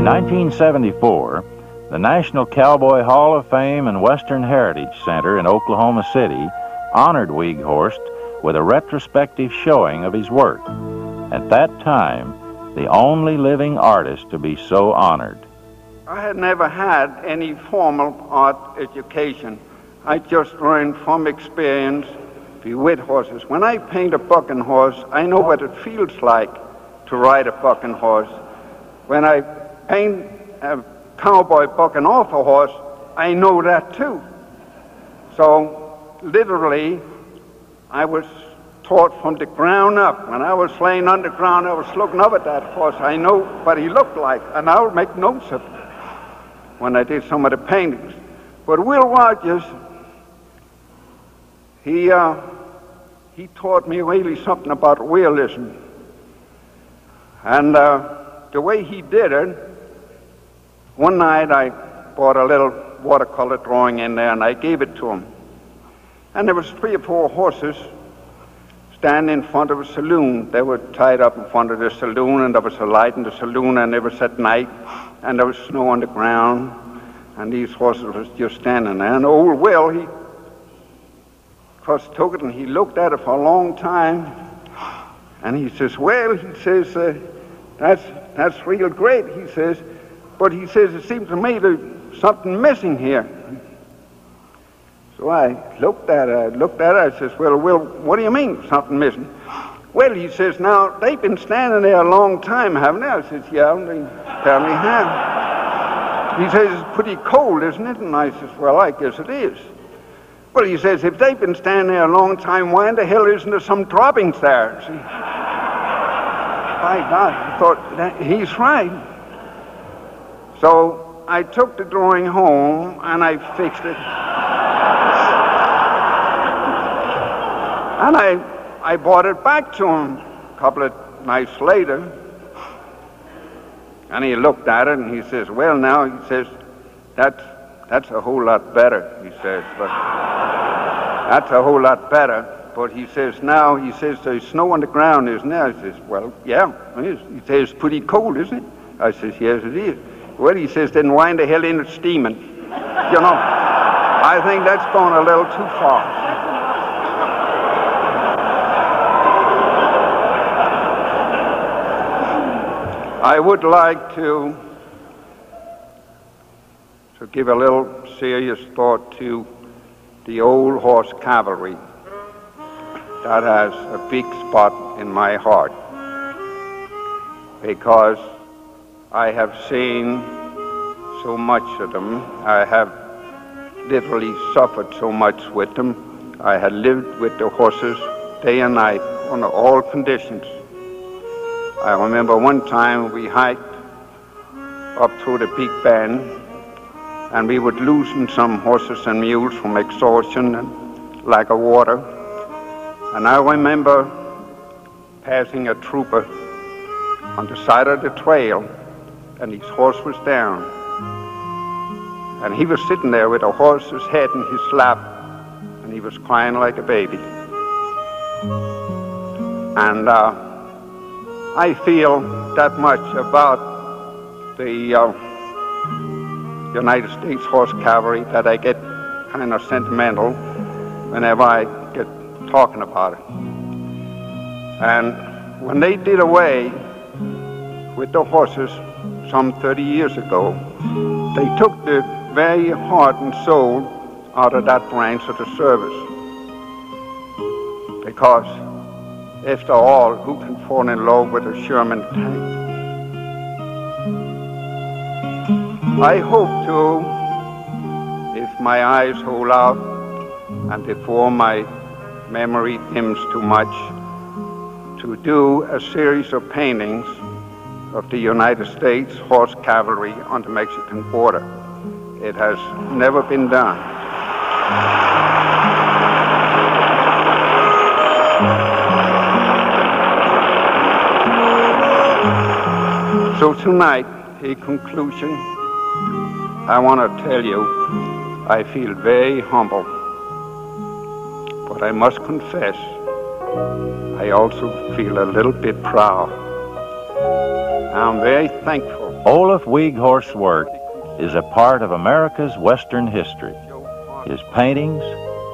1974, the National Cowboy Hall of Fame and Western Heritage Center in Oklahoma City honored Weghorst with a retrospective showing of his work. At that time, the only living artist to be so honored. I had never had any formal art education. I just learned from experience with horses. When I paint a bucking horse, I know what it feels like to ride a bucking horse. When I paint a cowboy bucking off a horse, I know that too. So literally, I was taught from the ground up. When I was laying on the ground, I was looking up at that horse. I know what he looked like, and I would make notes of it when I did some of the paintings. But Will Rogers, he taught me really something about realism. And the way he did it, one night I bought a little watercolor drawing in there and I gave it to him. And there was 3 or 4 horses standing in front of a saloon. They were tied up in front of the saloon, and there was a light in the saloon, and it was at night, and there was snow on the ground, and these horses were just standing there. And old Will, he took it and he looked at it for a long time, and he says, well, he says, that's real great, he says, but he says, it seems to me there's something missing here. So I looked at it, I says, well, Will, what do you mean, something missing? Well, he says, now, they've been standing there a long time, haven't they? I says, yeah, they apparently have. He says, it's pretty cold, isn't it? And I says, well, I guess it is. Well, he says, if they've been standing there a long time, why in the hell isn't there some droppings there? See? By God, I thought, that, he's right. So I took the drawing home and I fixed it. And I brought it back to him a couple of nights later. And he looked at it and he says, well, now, he says, that's a whole lot better, he says. But that's a whole lot better. But he says, now, he says, there's snow on the ground, isn't there? I says, well, yeah, it is. He says, it's pretty cold, isn't it? I says, yes, it is. Well, he says, then why in the hell ain't it steaming? You know, I think that's going a little too far. I would like to give a little serious thought to the old horse cavalry. That has a big spot in my heart because I have seen so much of them. I have literally suffered so much with them. I had lived with the horses day and night under all conditions. I remember one time we hiked up through the Big Bend, and we would loosen some horses and mules from exhaustion and lack of water. And I remember passing a trooper on the side of the trail, and his horse was down. And he was sitting there with a horse's head in his lap, and he was crying like a baby. And I feel that much about the United States Horse Cavalry that I get kind of sentimental whenever I get talking about it. And when they did away with the horses some 30 years ago, they took the very heart and soul out of that branch of the service. Because after all, who can fall in love with a Sherman tank? I hope to, if my eyes hold out and before my memory dims too much, to do a series of paintings of the United States Horse Cavalry on the Mexican border. It has never been done. So tonight, in conclusion, I want to tell you I feel very humble, but I must confess I also feel a little bit proud. I'm very thankful Olaf Wieghorst's work is a part of America's Western history. His paintings,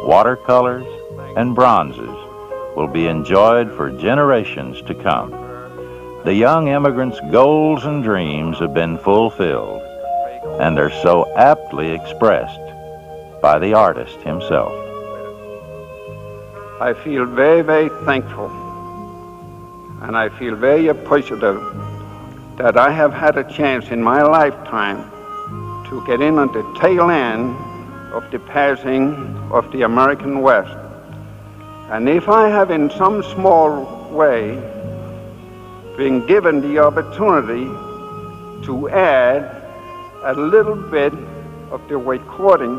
watercolors, and bronzes will be enjoyed for generations to come. The young immigrant's goals and dreams have been fulfilled and are so aptly expressed by the artist himself. I feel very, very thankful, and I feel very appreciative that I have had a chance in my lifetime to get in on the tail end of the passing of the American West. And if I have in some small way been given the opportunity to add a little bit of the recording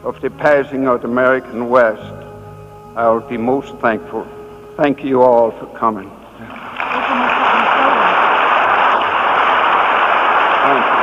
of the passing of the American West, I will be most thankful. Thank you all for coming. Thank you.